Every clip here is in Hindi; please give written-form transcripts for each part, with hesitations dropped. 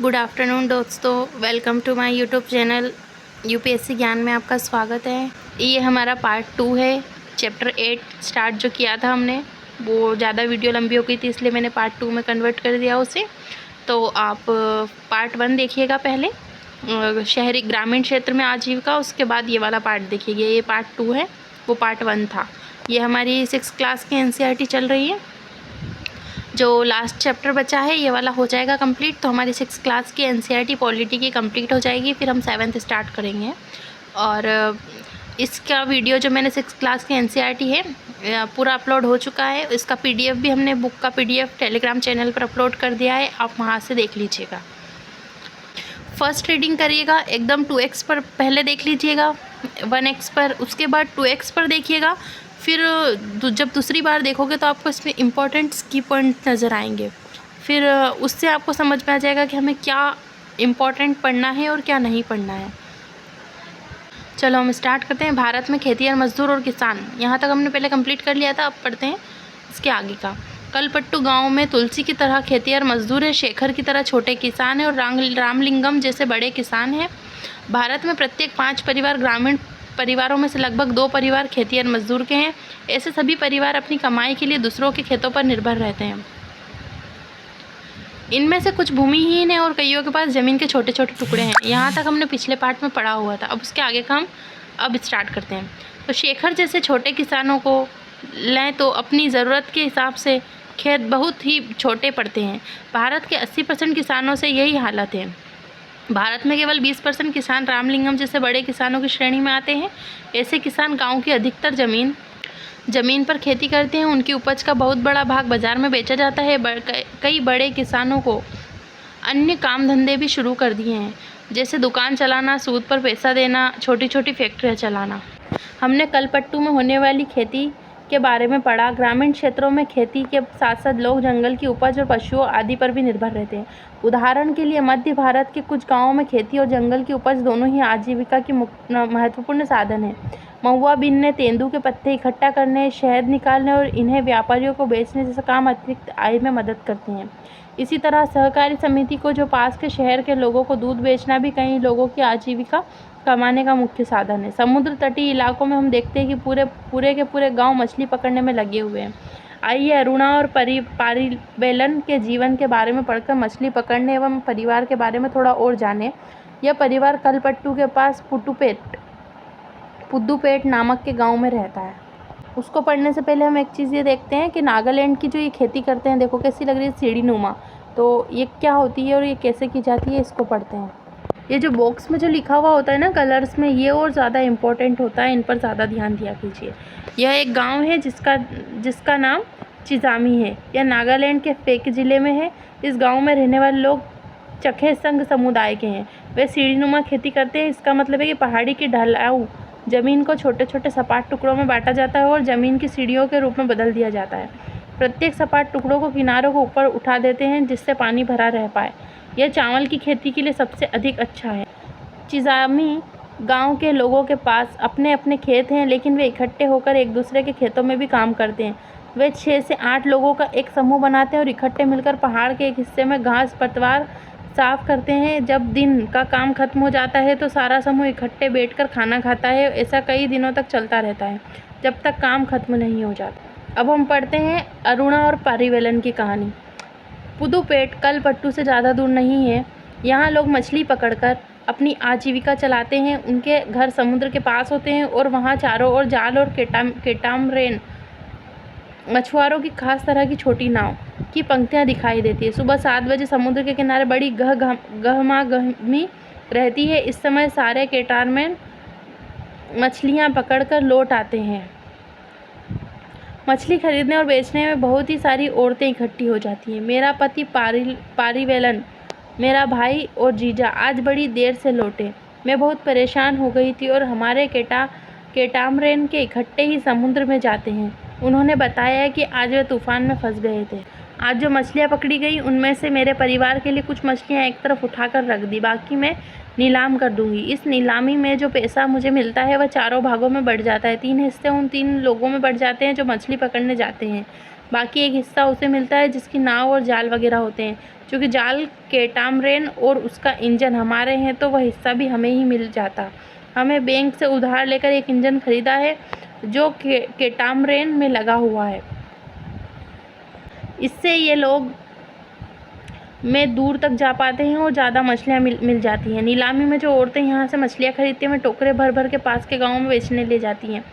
गुड आफ्टरनून दोस्तों, welcome to my YouTube channel. UPSC Gyan में आपका स्वागत है। ये हमारा पार्ट 2 है। चैप्टर 8 स्टार्ट जो किया था हमने, वो ज़्यादा वीडियो लंबी हो गई थी, इसलिए मैंने पार्ट 2 में कन्वर्ट कर दिया उसे। तो आप पार्ट 1 देखिएगा पहले, शहरी ग्रामीण क्षेत्र में आजीविका। उसके बाद ये वाला पार्ट देखिएगा। ये पार्ट 2 है, वो पार्ट 1 था। ये हमारी 6th क्लास की एनसीईआरटी चल रही है। जो लास्ट चैप्टर बचा है ये वाला हो जाएगा कंप्लीट, तो हमारी 6th क्लास की एनसीईआरटी पॉलिटी की कंप्लीट हो जाएगी। फिर हम 7th स्टार्ट करेंगे। और इसका वीडियो जो मैंने 6th क्लास की एनसीईआरटी है पूरा अपलोड हो चुका है। इसका पीडीएफ भी हमने बुक का पीडीएफ टेलीग्राम चैनल पर अपलोड कर दिया है, आप वहाँ से देख लीजिएगा। फर्स्ट रीडिंग करिएगा एकदम 2x पर पहले देख लीजिएगा, 1x पर, उसके बाद 2x पर देखिएगा। फिर जब दूसरी बार देखोगे तो आपको इसमें इम्पोर्टेंट की पॉइंट नज़र आएंगे। फिर उससे आपको समझ में आ जाएगा कि हमें क्या इम्पोर्टेंट पढ़ना है और क्या नहीं पढ़ना है। चलो हम स्टार्ट करते हैं। भारत में खेती और मजदूर और किसान, यहाँ तक हमने पहले कंप्लीट कर लिया था। अब पढ़ते हैं इसके आगे का। कलपट्टू गांव में तुलसी की तरह खेतिहर मजदूर है, शेखर की तरह छोटे किसान हैं और रामलिंगम जैसे बड़े किसान हैं। भारत में प्रत्येक 5 परिवार ग्रामीण परिवारों में से लगभग 2 परिवार खेतिहर मजदूर के हैं। ऐसे सभी परिवार अपनी कमाई के लिए दूसरों के खेतों पर निर्भर रहते हैं। इनमें से कुछ भूमिहीन हैं और कईयों के पास ज़मीन के छोटे छोटे टुकड़े हैं। यहाँ तक हमने पिछले पार्ट में पढ़ा हुआ था। अब उसके आगे का हम अब स्टार्ट करते हैं। तो शेखर जैसे छोटे किसानों को लें तो अपनी ज़रूरत के हिसाब से खेत बहुत ही छोटे पड़ते हैं। भारत के 80% किसानों से यही हालत है। भारत में केवल 20% किसान रामलिंगम जैसे बड़े किसानों की श्रेणी में आते हैं। ऐसे किसान गांव की अधिकतर ज़मीन पर खेती करते हैं। उनकी उपज का बहुत बड़ा भाग बाज़ार में बेचा जाता है। कई बड़े किसानों को अन्य काम धंधे भी शुरू कर दिए हैं, जैसे दुकान चलाना, सूद पर पैसा देना, छोटी छोटी फैक्ट्रियाँ चलाना। हमने कलपट्टू में होने वाली खेती के बारे में पढ़ा। ग्रामीण क्षेत्रों में खेती के साथ साथ लोग जंगल की उपज और पशुओं आदि पर भी निर्भर रहते हैं। उदाहरण के लिए मध्य भारत के कुछ गांवों में खेती और जंगल की उपज दोनों ही आजीविका की महत्वपूर्ण साधन है। महुआ बीनने, तेंदू के पत्ते इकट्ठा करने, शहद निकालने और इन्हें व्यापारियों को बेचने जैसे काम अतिरिक्त आय में मदद करते हैं। इसी तरह सहकारी समिति को जो पास के शहर के लोगों को दूध बेचना भी कई लोगों की आजीविका कमाने का मुख्य साधन है। समुद्र तटीय इलाकों में हम देखते हैं कि पूरे के पूरे गांव मछली पकड़ने में लगे हुए हैं। आइए अरुणा और पारिवेलन के जीवन के बारे में पढ़कर मछली पकड़ने एवं परिवार के बारे में थोड़ा और जानें। यह परिवार कलपट्टू के पास पुद्दुपेट नामक के गांव में रहता है। उसको पढ़ने से पहले हम एक चीज़ ये देखते हैं कि नागालैंड की जो ये खेती करते हैं, देखो कैसी लग रही है, सीढ़ी नुमा। तो ये क्या होती है और ये कैसे की जाती है, इसको पढ़ते हैं। ये जो बॉक्स में जो लिखा हुआ होता है ना कलर्स में, ये और ज़्यादा इम्पोर्टेंट होता है, इन पर ज़्यादा ध्यान दिया कीजिए। यह एक गांव है जिसका नाम चिजामी है। यह नागालैंड के फेक ज़िले में है। इस गांव में रहने वाले लोग चखे संघ समुदाय के हैं। वे सीढ़ीनुमा खेती करते हैं। इसका मतलब है कि पहाड़ी की ढलाऊ ज़मीन को छोटे छोटे सपाट टुकड़ों में बांटा जाता है और ज़मीन की सीढ़ियों के रूप में बदल दिया जाता है। प्रत्येक सपाट टुकड़ों को किनारों को ऊपर उठा देते हैं जिससे पानी भरा रह पाए। यह चावल की खेती के लिए सबसे अधिक अच्छा है। चिजामी गांव के लोगों के पास अपने अपने खेत हैं, लेकिन वे इकट्ठे होकर एक दूसरे के खेतों में भी काम करते हैं। वे 6 से 8 लोगों का एक समूह बनाते हैं और इकट्ठे मिलकर पहाड़ के एक हिस्से में घास पतवार साफ करते हैं। जब दिन का काम खत्म हो जाता है तो सारा समूह इकट्ठे बैठकर खाना खाता है। ऐसा कई दिनों तक चलता रहता है, जब तक काम खत्म नहीं हो जाता। अब हम पढ़ते हैं अरुणा और पारिवेलन की कहानी। पुदुपेट कलपट्टू से ज़्यादा दूर नहीं है। यहाँ लोग मछली पकड़कर अपनी आजीविका चलाते हैं। उनके घर समुद्र के पास होते हैं और वहाँ चारों ओर जाल और केटामरेन मछुआरों की खास तरह की छोटी नाव की पंक्तियाँ दिखाई देती है। सुबह 7 बजे समुद्र के किनारे बड़ी गहमागहमी रहती है। इस समय सारे केटामरेन मछलियाँ पकड़कर लौट आते हैं। मछली खरीदने और बेचने में बहुत ही सारी औरतें इकट्ठी हो जाती हैं। मेरा पति पारिवेलन, मेरा भाई और जीजा आज बड़ी देर से लौटे। मैं बहुत परेशान हो गई थी और हमारे केटामरेन के इकट्ठे ही समुद्र में जाते हैं। उन्होंने बताया कि आज वे तूफान में फंस गए थे। आज जो मछलियाँ पकड़ी गई उनमें से मेरे परिवार के लिए कुछ मछलियाँ एक तरफ उठाकर रख दी, बाकी मैं नीलाम कर दूंगी। इस नीलामी में जो पैसा मुझे मिलता है वह 4 भागों में बढ़ जाता है। 3 हिस्से उन 3 लोगों में बढ़ जाते हैं जो मछली पकड़ने जाते हैं। बाकी एक हिस्सा उसे मिलता है जिसकी नाव और जाल वगैरह होते हैं। क्योंकि जाल कैटामरेन और उसका इंजन हमारे हैं तो वह हिस्सा भी हमें ही मिल जाता। हमें बैंक से उधार लेकर एक इंजन खरीदा है जो कैटामरेन में लगा हुआ है। इससे ये लोग में दूर तक जा पाते हैं और ज़्यादा मछलियाँ मिल जाती हैं। नीलामी में जो औरतें यहाँ से मछलियाँ खरीदती हैं, वे टोकरे भर भर के पास के गाँव में बेचने ले जाती हैं।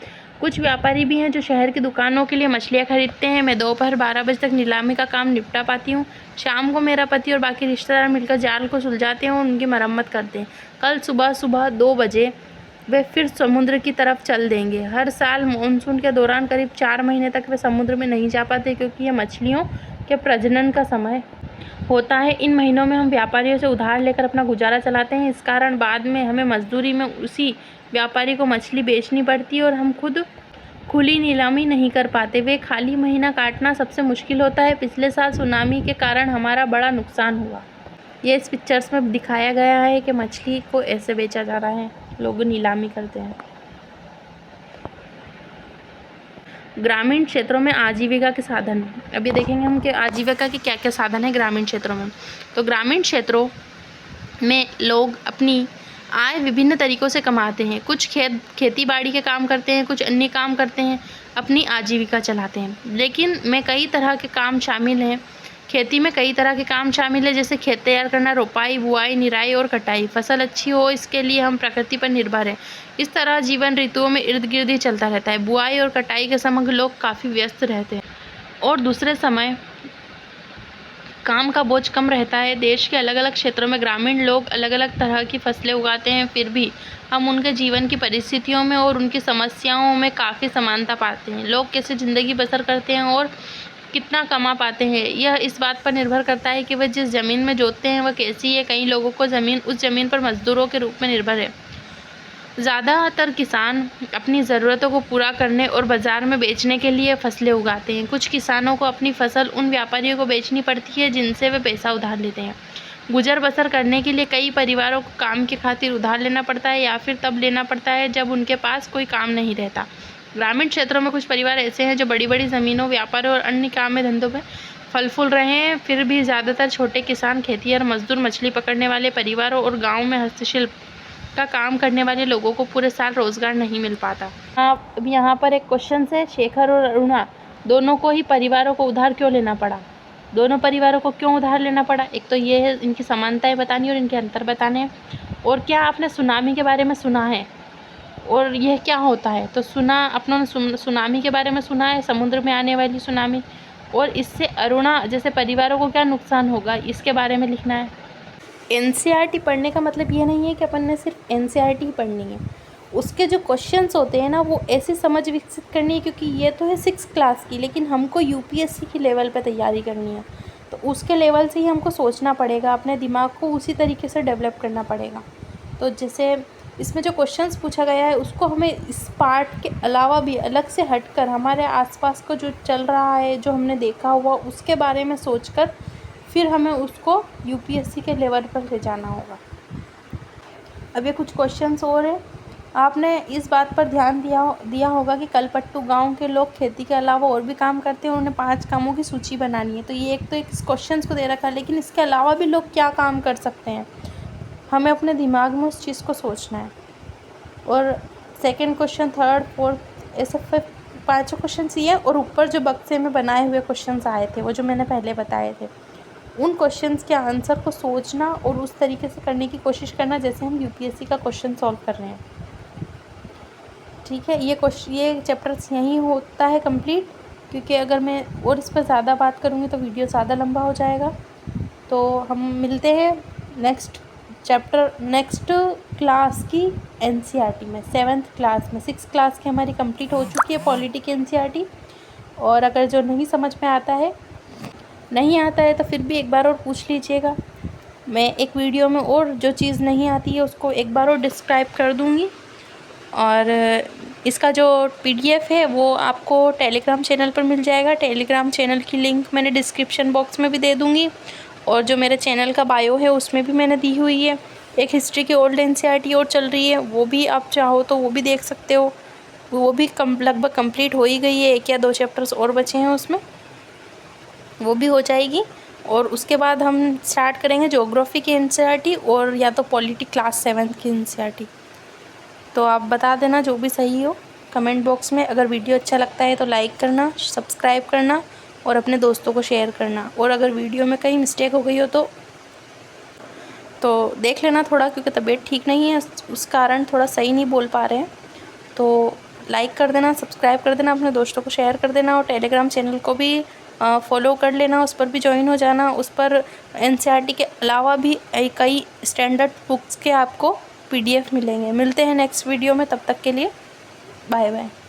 कुछ व्यापारी भी हैं जो शहर की दुकानों के लिए मछलियाँ खरीदते हैं। मैं दोपहर 12 बजे तक नीलामी का काम निपटा पाती हूँ। शाम को मेरा पति और बाकी रिश्तेदार मिलकर जाल को सुलझाते हैं और उनकी मरम्मत करते हैं। कल सुबह 2 बजे वे फिर समुद्र की तरफ चल देंगे। हर साल मानसून के दौरान करीब 4 महीने तक वे समुद्र में नहीं जा पाते क्योंकि यह मछलियों के प्रजनन का समय होता है। इन महीनों में हम व्यापारियों से उधार लेकर अपना गुजारा चलाते हैं। इस कारण बाद में हमें मजदूरी में उसी व्यापारी को मछली बेचनी पड़ती है और हम खुद खुली नीलामी नहीं कर पाते। वे खाली महीना काटना सबसे मुश्किल होता है। पिछले साल सुनामी के कारण हमारा बड़ा नुकसान हुआ। ये इस पिक्चर्स में दिखाया गया है कि मछली को ऐसे बेचा जा रहा है, लोग नीलामी करते हैं। ग्रामीण क्षेत्रों में आजीविका के साधन, अभी देखेंगे हम कि आजीविका के क्या क्या साधन है ग्रामीण क्षेत्रों में। तो ग्रामीण क्षेत्रों में लोग अपनी आय विभिन्न तरीक़ों से कमाते हैं। कुछ खेती बाड़ी के काम करते हैं, कुछ अन्य काम करते हैं, अपनी आजीविका चलाते हैं। लेकिन में कई तरह के काम शामिल हैं। खेती में कई तरह के काम शामिल है, जैसे खेत तैयार करना, रोपाई, बुआई, निराई और कटाई। फसल अच्छी हो इसके लिए हम प्रकृति पर निर्भर हैं। इस तरह जीवन ऋतुओं में इर्द गिर्द ही चलता रहता है। बुआई और कटाई के समय लोग काफ़ी व्यस्त रहते हैं और दूसरे समय काम का बोझ कम रहता है। देश के अलग अलग क्षेत्रों में ग्रामीण लोग अलग अलग तरह की फसलें उगाते हैं, फिर भी हम उनके जीवन की परिस्थितियों में और उनकी समस्याओं में काफ़ी समानता पाते हैं। लोग कैसे ज़िंदगी बसर करते हैं और कितना कमा पाते हैं, यह इस बात पर निर्भर करता है कि वह जिस ज़मीन में जोतते हैं वह कैसी है। कई लोगों को ज़मीन उस ज़मीन पर मजदूरों के रूप में निर्भर है। ज़्यादातर किसान अपनी ज़रूरतों को पूरा करने और बाज़ार में बेचने के लिए फसलें उगाते हैं। कुछ किसानों को अपनी फसल उन व्यापारियों को बेचनी पड़ती है जिनसे वे पैसा उधार लेते हैं। गुजर बसर करने के लिए कई परिवारों को काम की खातिर उधार लेना पड़ता है या फिर तब लेना पड़ता है जब उनके पास कोई काम नहीं रहता। ग्रामीण क्षेत्रों में कुछ परिवार ऐसे हैं जो बड़ी बड़ी ज़मीनों, व्यापारों और अन्य काम में धंधों में फल फूल रहे हैं। फिर भी ज़्यादातर छोटे किसान, खेतिहर मजदूर, मछली पकड़ने वाले परिवारों और गाँव में हस्तशिल्प का काम करने वाले लोगों को पूरे साल रोज़गार नहीं मिल पाता। अब यहाँ पर एक क्वेश्चन है, शेखर और अरुणा दोनों को ही परिवारों को उधार क्यों लेना पड़ा? दोनों परिवारों को क्यों उधार लेना पड़ा? एक तो ये है, इनकी समानताएं बतानी और इनके अंतर बताने हैं। और क्या आपने सुनामी के बारे में सुना है और यह क्या होता है? तो अपनों ने सुनामी के बारे में सुना है, समुद्र में आने वाली सुनामी, और इससे अरुणा जैसे परिवारों को क्या नुकसान होगा इसके बारे में लिखना है। एनसीईआरटी पढ़ने का मतलब ये नहीं है कि अपन ने सिर्फ एनसीईआरटी ही पढ़नी है। उसके जो क्वेश्चंस होते हैं ना, वो ऐसी समझ विकसित करनी है, क्योंकि ये तो है 6th क्लास की, लेकिन हमको यूपीएससी की लेवल पे तैयारी करनी है। तो उसके लेवल से ही हमको सोचना पड़ेगा, अपने दिमाग को उसी तरीके से डेवलप करना पड़ेगा। तो जैसे इसमें जो क्वेश्चंस पूछा गया है उसको हमें इस पार्ट के अलावा भी अलग से हटकर हमारे आसपास को जो चल रहा है, जो हमने देखा हुआ, उसके बारे में सोचकर फिर हमें उसको यूपीएससी के लेवल पर ले जाना होगा। अब ये कुछ क्वेश्चंस और हैं। आपने इस बात पर ध्यान दिया होगा कि कलपट्टू गांव के लोग खेती के अलावा और भी काम करते हैं। उन्हें 5 कामों की सूची बनानी है। तो ये एक इस क्वेश्चंस को दे रखा है, लेकिन इसके अलावा भी लोग क्या काम कर सकते हैं, हमें अपने दिमाग में उस चीज़ को सोचना है। और सेकंड क्वेश्चन, थर्ड, फोर्थ, ऐसे 5 क्वेश्चन ये हैं। और ऊपर जो बक्से में बनाए हुए क्वेश्चंस आए थे, वो जो मैंने पहले बताए थे, उन क्वेश्चंस के आंसर को सोचना और उस तरीके से करने की कोशिश करना जैसे हम यूपीएससी का क्वेश्चन सॉल्व कर रहे हैं। ठीक है, ये चैप्टर्स यहीं होता है कंप्लीट, क्योंकि अगर मैं और इस पर ज़्यादा बात करूँगी तो वीडियो ज़्यादा लंबा हो जाएगा। तो हम मिलते हैं नेक्स्ट क्लास की एनसीईआरटी में, 7th क्लास में। 6th क्लास की हमारी कंप्लीट हो चुकी है पॉलिटी की एनसीईआरटी। और अगर जो नहीं समझ में आता है तो फिर भी एक बार और पूछ लीजिएगा। मैं एक वीडियो में और जो चीज़ नहीं आती है उसको एक बार और डिस्क्राइब कर दूँगी। और इसका जो पीडीएफ है वो आपको टेलीग्राम चैनल पर मिल जाएगा। टेलीग्राम चैनल की लिंक मैंने डिस्क्रिप्शन बॉक्स में भी दे दूँगी, और जो मेरे चैनल का बायो है उसमें भी मैंने दी हुई है। एक हिस्ट्री की ओल्ड एनसीईआरटी और चल रही है, वो भी आप चाहो तो वो भी देख सकते हो। वो भी लगभग कंप्लीट हो ही गई है, 1 या 2 चैप्टर्स और बचे हैं उसमें। वो भी हो जाएगी। और उसके बाद हम स्टार्ट करेंगे ज्योग्राफी की एनसीईआरटी और या तो पॉलिटी क्लास 7 की एनसीईआरटी। तो आप बता देना जो भी सही हो कमेंट बॉक्स में। अगर वीडियो अच्छा लगता है तो लाइक करना, सब्सक्राइब करना और अपने दोस्तों को शेयर करना। और अगर वीडियो में कहीं मिस्टेक हो गई हो तो देख लेना थोड़ा, क्योंकि तबीयत ठीक नहीं है उस कारण थोड़ा सही नहीं बोल पा रहे हैं। तो लाइक कर देना, सब्सक्राइब कर देना, अपने दोस्तों को शेयर कर देना और टेलीग्राम चैनल को भी फॉलो कर लेना, उस पर भी ज्वाइन हो जाना। उस पर एनसीईआरटी के अलावा भी कई स्टैंडर्ड बुक्स के आपको पीडीएफ मिलेंगे। मिलते हैं नेक्स्ट वीडियो में, तब तक के लिए बाय बाय।